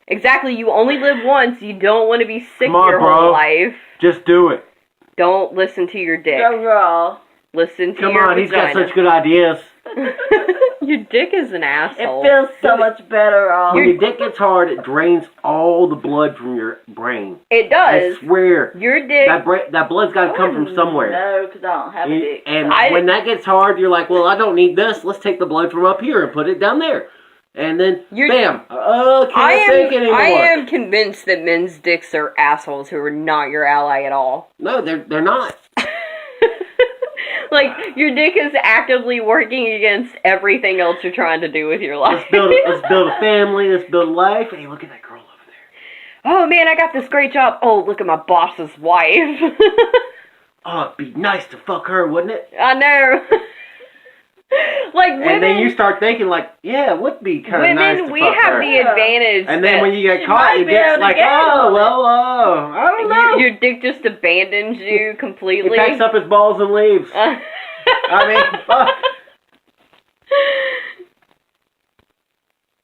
Exactly, you only live once. You don't want to be sick your whole life. Just do it. Don't listen to your dick. Go raw. Listen to Come your on, he's got vagina. such good ideas. Your dick is an asshole. It feels so much better raw. When your dick gets hard, it drains all the blood from your brain. It I does. swear. Your dick. That blood's got to come from somewhere. No, because I don't have a dick. And I- when that gets hard, you're like, well, I don't need this. Let's take the blood from up here and put it down there. And then, bam. Can't think anymore. I am convinced that men's dicks are assholes who are not your ally at all. No, they're not. Like, your dick is actively working against everything else you're trying to do with your life. Let's build a family. Let's build a life. Hey, look at that girl over there. Oh man, I got this great job. Oh, look at my boss's wife. Oh, it'd be nice to fuck her, wouldn't it? I know. Like women, And then you start thinking like, yeah, it would be kind of nice to we fuck have her. the advantage. And then that when you get You caught, might you be get able to like, get oh, it. well, I don't know. your dick just abandons you He completely. packs up his balls and leaves. I mean, fuck.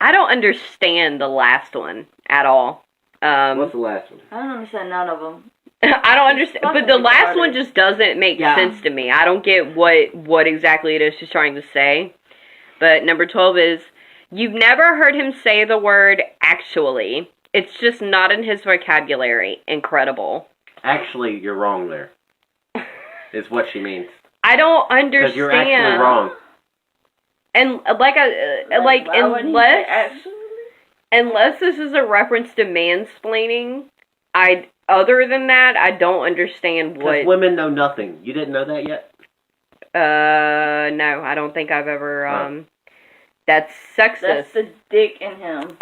I don't understand the last one at all. What's the last one? I don't understand none of them. I don't understand, but fucking the last retarded. one just doesn't make Yeah. sense to me. I don't get what exactly it is she's trying to say. But number 12 is, you've never heard him say the word actually. It's just not in his vocabulary. Incredible. Actually, you're wrong there. Is what she means. I don't Because understand. you're actually wrong. And Why wouldn't he say actually? unless this is a reference to mansplaining, other than that, I don't understand Because what. women know nothing. You didn't know that yet? No, I don't think I've ever. That's sexist. That's the dick in him.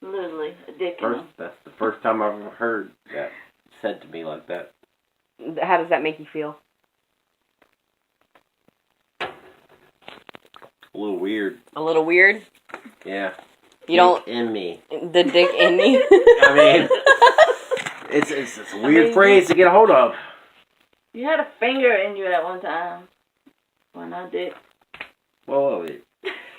Literally, a dick in him. That's the first time I've ever heard that said to me like that. How does that make you feel? A little weird. A little weird. Yeah. You don't. In me. The dick in me. I mean, it's a weird phrase to get a hold of. You had a finger in you at one time. Why not dick? Whoa, it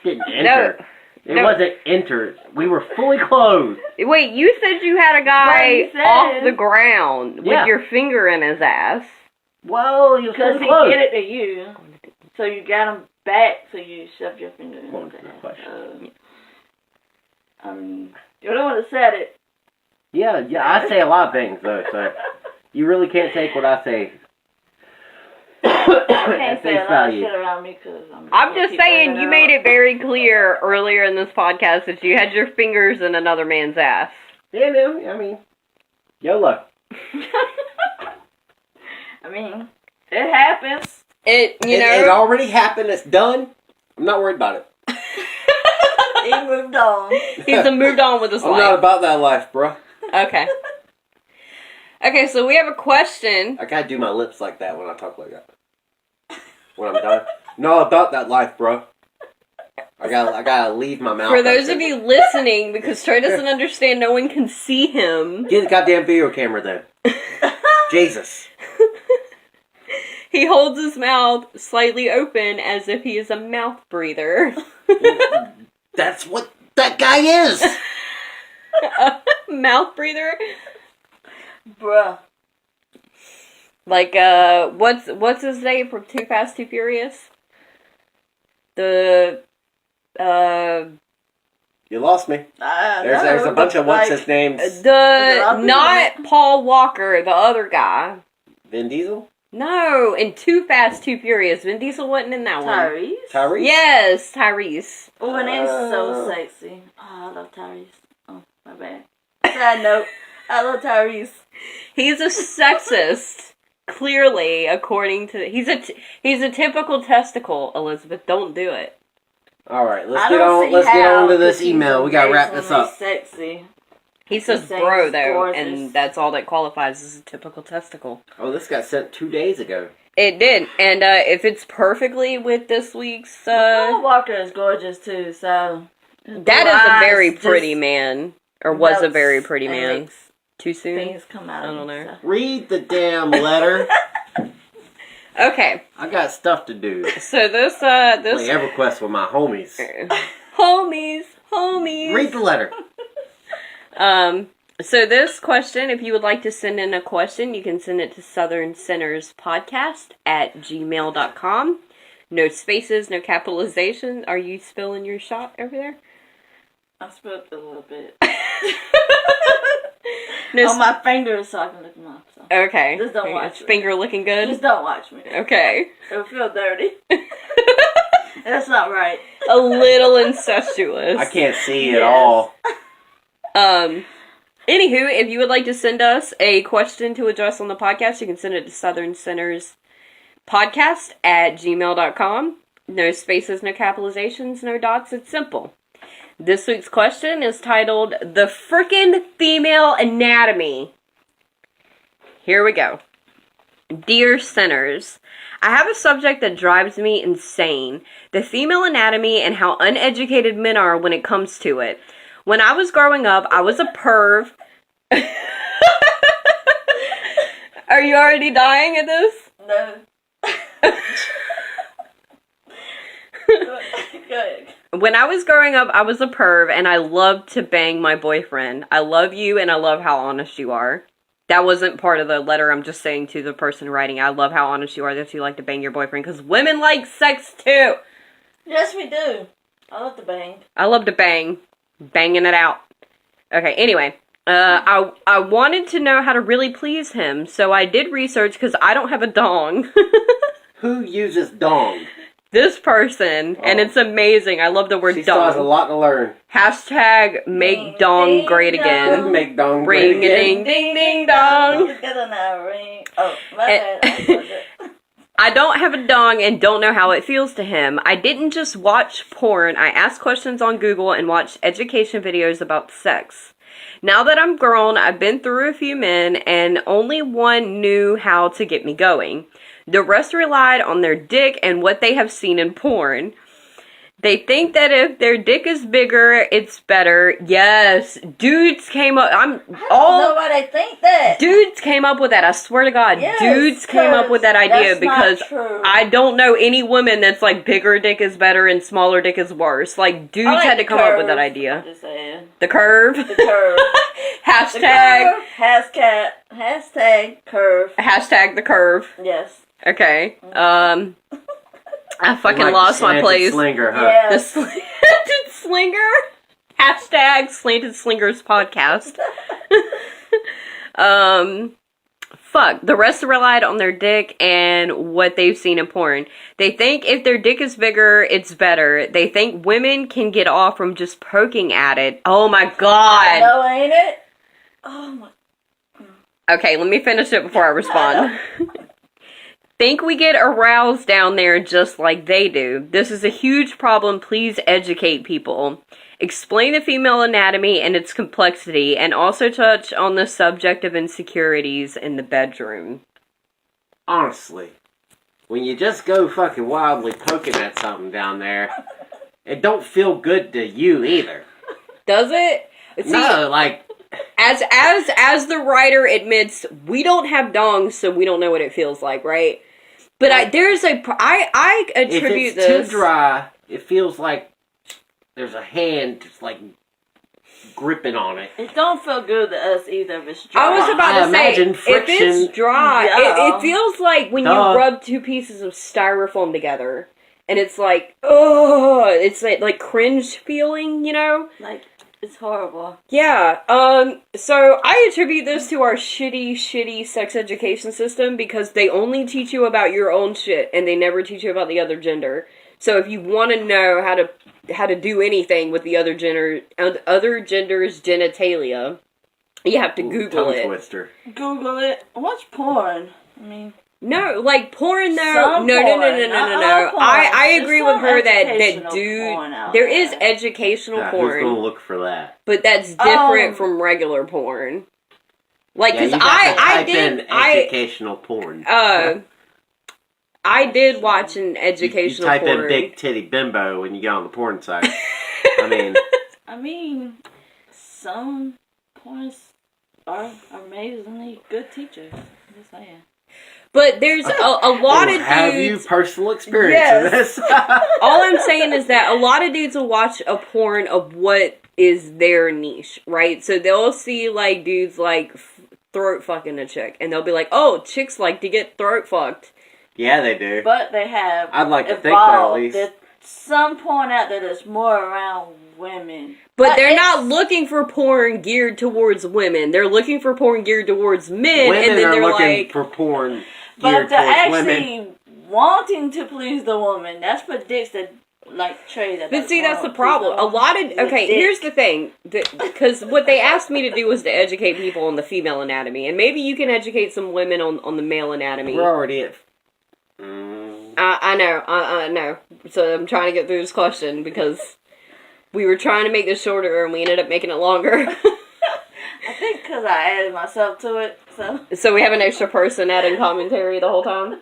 didn't enter. It wasn't enter. We were fully clothed. Wait, you said you had a guy Right, off the ground Yeah. with your finger in his ass. Well, you were Because fully he clothed. did it to you. So you got him back, so you shoved your finger in Go on his to the ass. question. You're the one that said it. Yeah, I say a lot of things, though, so you really can't take what I say You at can't say face a lot of value. shit around me because I'm just saying, you made it very clear earlier in this podcast that you had your fingers in another man's ass. Yeah, no, I mean, YOLO. I mean, it happens. It It already happened. It's done. I'm not worried about it. He moved on. he's moved on with his I'm life. not about that life, bro. Okay. Okay, so we have a question. I gotta do my lips like that when I talk like that. When I'm done. No, about that life, bro. I gotta leave my mouth. For those like of this. you listening, because Trey doesn't understand, no one can see him. Get the goddamn video camera then. Jesus. He holds his mouth slightly open as if he is a mouth breather. That's what that guy is. A mouth breather? Bruh. Like, what's his name from Too Fast, Too Furious? You lost me. There's a bunch of what's his names. Not Paul Walker, the other guy. Vin Diesel? No, in Too Fast, Too Furious. Vin Diesel wasn't in that one. Tyrese? Yes, Tyrese. Oh, her name's so sexy. Oh, I love Tyrese. Oh, my bad. Side note, I love Tyrese. He's a sexist. Clearly, according to he's a typical testicle. Elizabeth, don't do it. All right, let's get on to this email. We gotta wrap this up. Sexy. He says He's saying bro he's though, gorgeous. and that's all that qualifies as a typical testicle. Oh, this got sent 2 days ago. It did, and if it's perfectly with this week's, Paul Walker is gorgeous too. So that is a very pretty man, or was a very pretty man. makes Too soon. things come out. I don't know. So. Read the damn letter. Okay, I got stuff to do. so this Play EverQuest with my homies. homies. Read the letter. So this question, if you would like to send in a question, you can send it to southernsinnerspodcast@gmail.com. No spaces, no capitalization. Are you spilling your shot over there? I spilled a little bit. No on my fingers so I can lick them off. So. Okay. Just don't watch me. Finger looking good? Just don't watch me. Okay. It'll feel dirty. That's not right. A little incestuous. I can't see at all. Anywho, if you would like to send us a question to address on the podcast, you can send it to southernsinnerspodcast@gmail.com. No spaces, no capitalizations, no dots. It's simple. This week's question is titled, The Frickin' Female Anatomy. Here we go. Dear Sinners, I have a subject that drives me insane. The female anatomy and how uneducated men are when it comes to it. When I was growing up, I was a perv. Are you already dying at this? No. Good. When I was growing up, I was a perv, and I loved to bang my boyfriend. I love you, and I love how honest you are. That wasn't part of the letter. I'm just saying to the person writing, I love how honest you are that you like to bang your boyfriend, because women like sex, too. Yes, we do. I love to bang. I love to bang. Banging it out. Okay, anyway. I wanted to know how to really please him, so I did research, because I don't have a dong. Who uses dong? This person, and it's amazing. I love the word She dong. still has a lot to learn. Hashtag make dong great again. Make dong Ring great a again. ding ding ding dong. Together now, ring. Oh, my bad. I don't have a dong and don't know how it feels to him. I didn't just watch porn. I asked questions on Google and watched education videos about sex. Now that I'm grown, I've been through a few men and only one knew how to get me going. The rest relied on their dick and what they have seen in porn. They think that if their dick is bigger, it's better. Yes, dudes came up. I don't know why they think that. Dudes came up with that. I swear to God, Yes, dudes came up with that idea that's not because true. I don't know any woman that's like bigger dick is better and smaller dick is worse. Like dudes I like had to the come up with curve. that idea. I'm just saying. The curve. The curve. Hashtag. Hashtag curve. Hashtag the curve. Yes. Okay. I fucking Like lost my slanted place. Slinger, huh? The Yes. slanted slinger. Hashtag slanted slingers podcast. Fuck. The rest relied on their dick and what they've seen in porn. They think if their dick is bigger, it's better. They think women can get off from just poking at it. Oh my god. No, ain't it? Oh my. Okay, let me finish it before I respond. Think we get aroused down there just like they do. This is a huge problem. Please educate people. Explain the female anatomy and its complexity, and also touch on the subject of insecurities in the bedroom. Honestly, when you just go fucking wildly poking at something down there, it don't feel good to you either. Does it? See, No, like, as the writer admits, we don't have dongs, so we don't know what it feels like, right? But I if attribute it's this. too dry, it feels like there's a hand just like gripping on it. It don't feel good to us either if it's dry. I was about to say, imagine if friction. it's dry, Yeah. it feels like when Duh. you rub two pieces of styrofoam together, and it's like, oh, it's like cringe feeling, you know? Like, it's horrible. Yeah, so I attribute this to our shitty sex education system because they only teach you about your own shit and they never teach you about the other gender. So if you want to know how to do anything with the other gender's genitalia, you have to Google Tongue it. twister. Google it. Watch porn. I mean, No, like porn though. Some No. porn. No. Porn. I There's agree some with her that educational dude. porn out There is there. educational Who's gonna porn, look for that? but that's different from regular porn. Like, Yeah, cause you got to I type in educational porn. I did watch an You educational type porn. in big titty bimbo when you get on the porn site. I mean, some porns are amazingly good teachers. I'm just saying. But there's a lot of have you dudes. personal experience Yes. in this? All I'm saying is that a lot of dudes will watch a porn of what is their niche, right? So they'll see, like, dudes, like, throat fucking a chick, and they'll be like, oh, chicks like to get throat fucked. Yeah, they do. But they have I'd like to evolved. think that, at least. There's some point out that it's more around women. But they're not looking for porn geared towards women. They're looking for porn geared towards men, Women and then are they're looking like... for porn But geared they're towards actually women. wanting to please the woman. That's for dicks that, like Trey, that... But see, that's the problem. A lot of... Okay, here's the thing. Because what they asked me to do was to educate people on the female anatomy. And maybe you can educate some women on the male anatomy. We're already at... I know. So I'm trying to get through this question because we were trying to make this shorter and we ended up making it longer. I think because I added myself to it, so... So we have an extra person adding commentary the whole time?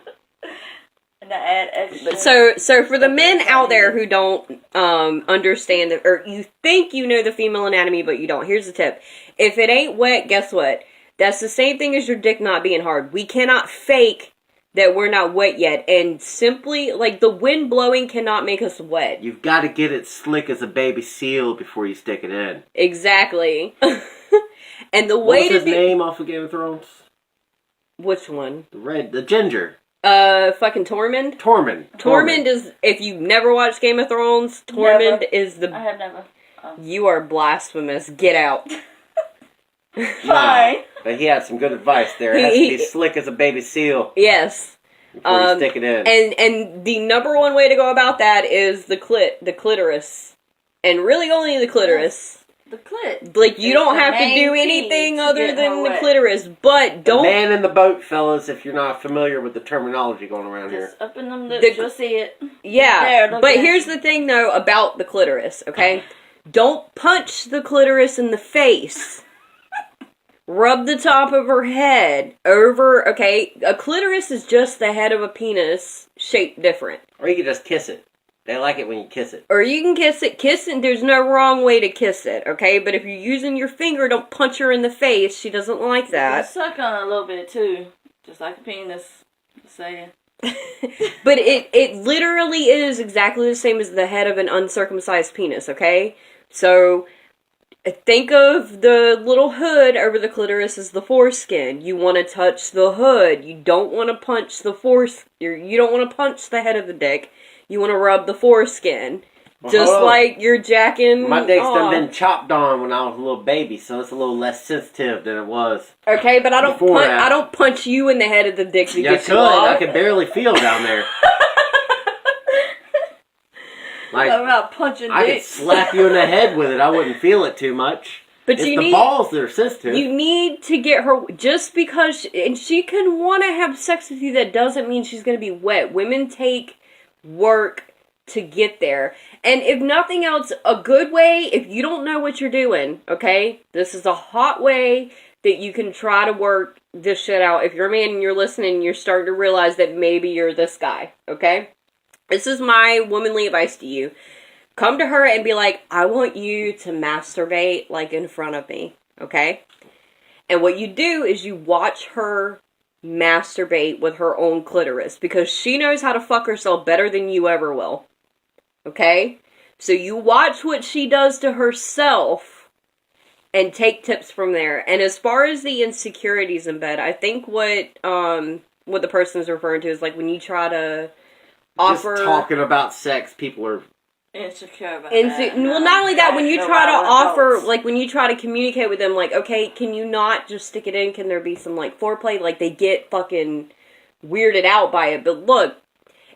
And I add extra... So for the men out there who don't understand, or you think you know the female anatomy, but you don't, here's the tip. If it ain't wet, guess what? That's the same thing as your dick not being hard. We cannot fake that we're not wet yet, and simply, like, the wind blowing cannot make us wet. You've got to get it slick as a baby seal before you stick it in. Exactly. And the What way was to his do... name off of Game of Thrones? Which one? The ginger. Fucking Tormund? Tormund is, if you've never watched Game of Thrones, Tormund is the... I have never. You are blasphemous. Get out. Fine. But he had some good advice there. It has to be slick as a baby seal Yes. before you stick it in. And the number one way to go about that is the clitoris. And really only the clitoris. The clit. Like, you It's don't the have to main do key anything to other get than her the wet. clitoris. But don't... The man in the boat, fellas, if you're not familiar with the terminology going around here. Just up in them lips, you'll see it. Yeah, There, look but at here's it. the thing, though, about the clitoris, okay? Don't punch the clitoris in the face. Rub the top of her head over, okay? A clitoris is just the head of a penis, shaped different. Or you can just kiss it. They like it when you kiss it. Or you can kiss it. Kissing, there's no wrong way to kiss it, okay? But if you're using your finger, don't punch her in the face. She doesn't like You that. suck on it a little bit, too. Just like a penis. Just saying. But it literally is exactly the same as the head of an uncircumcised penis, okay? So, think of the little hood over the clitoris as the foreskin. You want to touch the hood. You don't want to punch the you don't want to punch the head of the dick. You want to rub the foreskin. Well, Just hold on. like you're jacking... My dick's done off. been chopped on when I was a little baby, so it's a little less sensitive than it was. Okay, but I don't Before that. I don't punch you in the head of the dick to Yeah, I get you could. off. I could barely feel down there. Like, I'm not punching I could dicks. slap you in the head with it. I wouldn't feel it too much. But It's you the need... balls that are sensitive. You need to get her, just because, and she can want to have sex with you, that doesn't mean she's going to be wet. Women take work to get there. And if nothing else, a good way, if you don't know what you're doing, okay, this is a hot way that you can try to work this shit out. If you're a man and you're listening and you're starting to realize that maybe you're this guy, okay? This is my womanly advice to you. Come to her and be like, I want you to masturbate, like, in front of me, okay? And what you do is you watch her masturbate with her own clitoris, because she knows how to fuck herself better than you ever will, okay? So you watch what she does to herself and take tips from there. And as far as the insecurities in bed, I think what the person is referring to is, like, when you try to offer... Just talking about sex, people are... Insecure about that. Well, not only that, when you No, try to wild offer, adults. like, when you try to communicate with them, like, okay, can you not just stick it in? Can there be some, like, foreplay? Like, they get fucking weirded out by it. But look,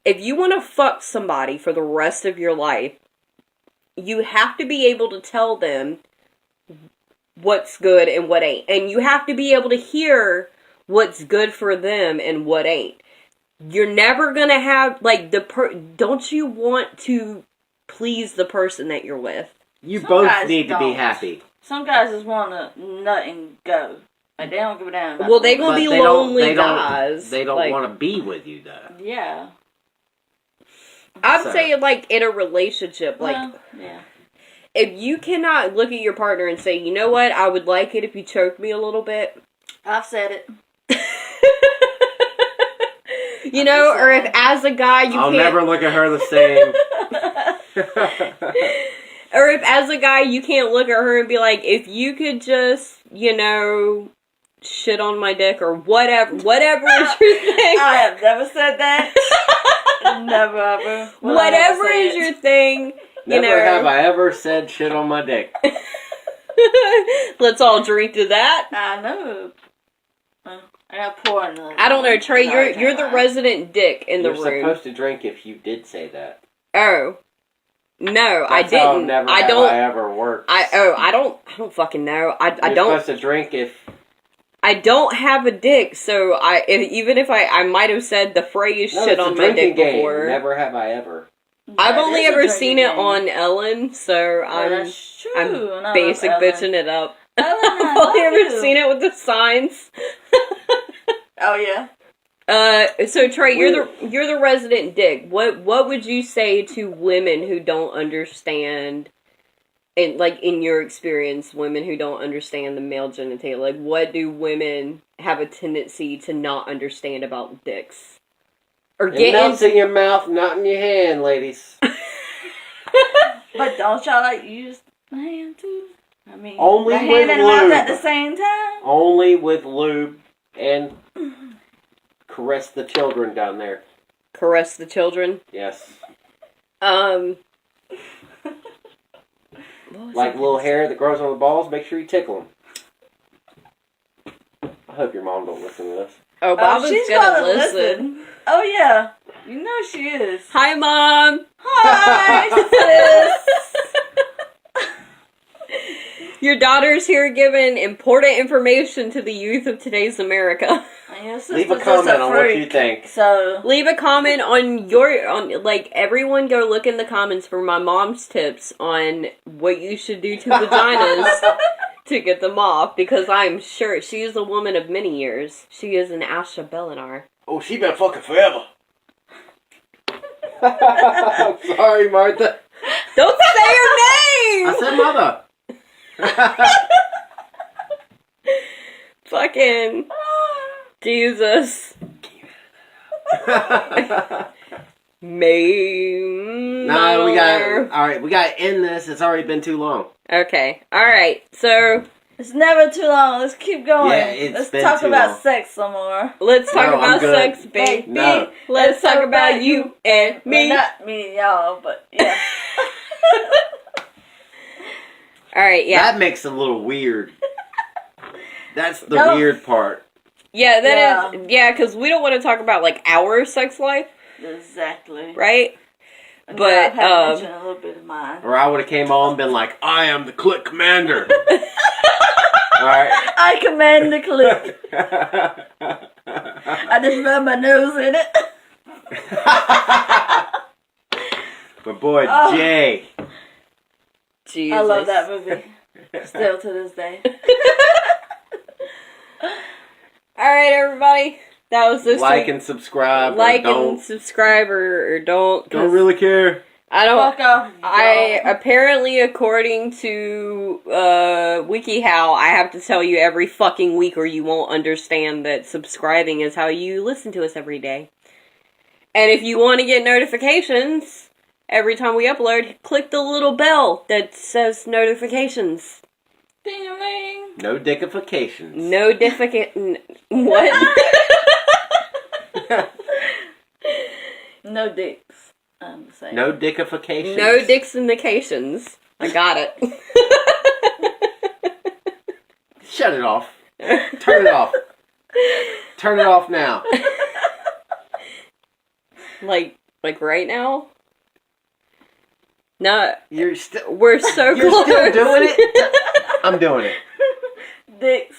if you want to fuck somebody for the rest of your life, you have to be able to tell them what's good and what ain't. And you have to be able to hear what's good for them and what ain't. You're never gonna have, like, don't you want to please the person that you're with? You Some both guys need to be don't. happy. Some guys just want to nut and go. Like, they don't give a damn about Well, they the gonna woman. be But lonely guys. They don't Like, want to be with you, though. Yeah. I'm So- saying, like, in a relationship, like, Well, yeah. if you cannot look at your partner and say, you know what, I would like it if you choked me a little bit. I've said it. You know, or if as a guy you I'll can't... never look at her the same. Or if, as a guy, you can't look at her and be like, if you could just, shit on my dick or whatever is your thing. I have never said that. Never ever. Whatever is your thing, Never have I ever said shit on my dick. Let's all drink to that. I know. I got porn. I don't know, Trey. You're the resident dick in the You're room. supposed to drink if you did say that. Oh, no, That's I didn't. How never I have don't. I ever worked. I don't fucking know. I You're don't. supposed to drink if. I don't have a dick, so even if I might have said the phrase No, shit it's on a my dick drinking game. before. Never have I ever. I've That only is a ever drinking seen it game. on Ellen, so That's true. I'm And I basic love Ellen. bitching it up. Ellen, I I've only love ever you. seen it with the signs. Oh yeah. So Trey, you're the resident dick. What would you say to women who don't understand, and like in your experience, women who don't understand the male genitalia? Like, what do women have a tendency to not understand about dicks? Or It get melts into in your mouth, not in your hand, ladies. But don't y'all like use the hand too? I mean, Only the hand with and the mouth at lube. the same time. Only with lube and caress the children down there. caress the children. Yes. What was Like I little gonna hair that grows on the balls, make sure you tickle them. I hope your mom don't listen to this. Oh, Bob's she's gonna gonna listen. Oh yeah, you know she is. Hi, Mom. Hi, sis. Your daughter's here giving important information to the youth of today's America. Your Leave a sister's just comment on what freak, you think. So Leave a comment on everyone go look in the comments for my mom's tips on what you should do to vaginas to get them off, because I'm sure she is a woman of many years. She is an Asha Bellinar. Oh, she been fucking forever. I'm sorry, Martha. Don't say her name! I said mother. Fucking Jesus. No, we gotta end this. It's already been too long. Okay. Alright. So it's never too long. Let's keep going. Yeah, it's Let's been talk too about long. sex some more. let's talk No, I'm about good. sex, baby. No. Let's talk about you and Well, me. not me and y'all, but yeah. Alright, yeah. That makes it a little weird. That's the No. weird part. Yeah, that is. Yeah, because we don't want to talk about, like, our sex life, Exactly. right? And But, I've had to mention a little bit of mine. Or I would have came on and been like, I am the click commander. Alright. I command the clip. I just rub my nose in it. My boy Oh. Jay. Jesus. I love that movie. Still to this day. Alright, everybody. That was this Like week. and subscribe. Like or and subscribe or don't. 'Cause don't really care. I don't. Fuck off. I y'all. apparently, according to WikiHow, I have to tell you every fucking week, or you won't understand that subscribing is how you listen to us every day. And if you want to get notifications every time we upload, click the little bell that says notifications. Ding-a-ling. No dickifications. No what? No dicks. I'm saying. No dickifications. No dicks-indications. I got it. Shut it off. Turn it off. Turn it off now. like right now? No, You're still. we're so You're close. still doing it. I'm doing it. Dicks.